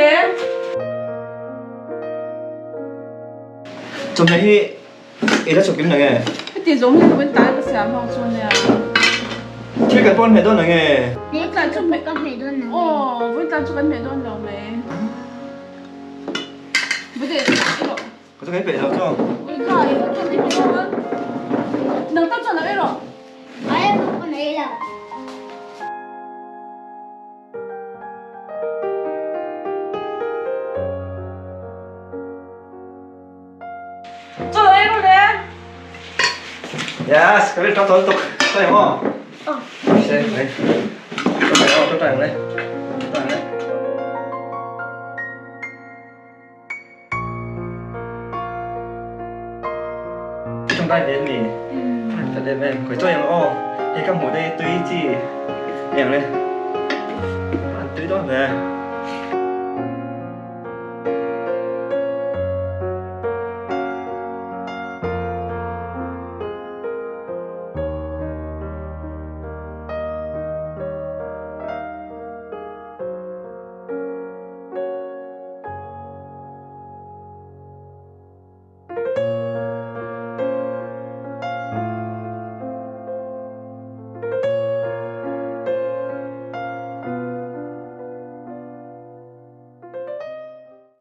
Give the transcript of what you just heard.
咧？做咩去？而家做點嚟嘅？一點鐘去揾大個時候做呢？出緊幫咩多嚟嘅？你在做咩個美多呢？哦，揾大做緊咩多呢未？不對，一路。我做緊肥肉裝。你看，一個做呢邊個，能到做哪一路？哎，不没了。做哪一路咧？ Yes, cái trong tôi tục tôi hiểu không? Xem này, tôi tràn đây, tràn đây. Trong tay đến gì? Phải đến bên, phải cho em ô, thì các mũ đây tùy chi, em đây, ăn tùy đó về.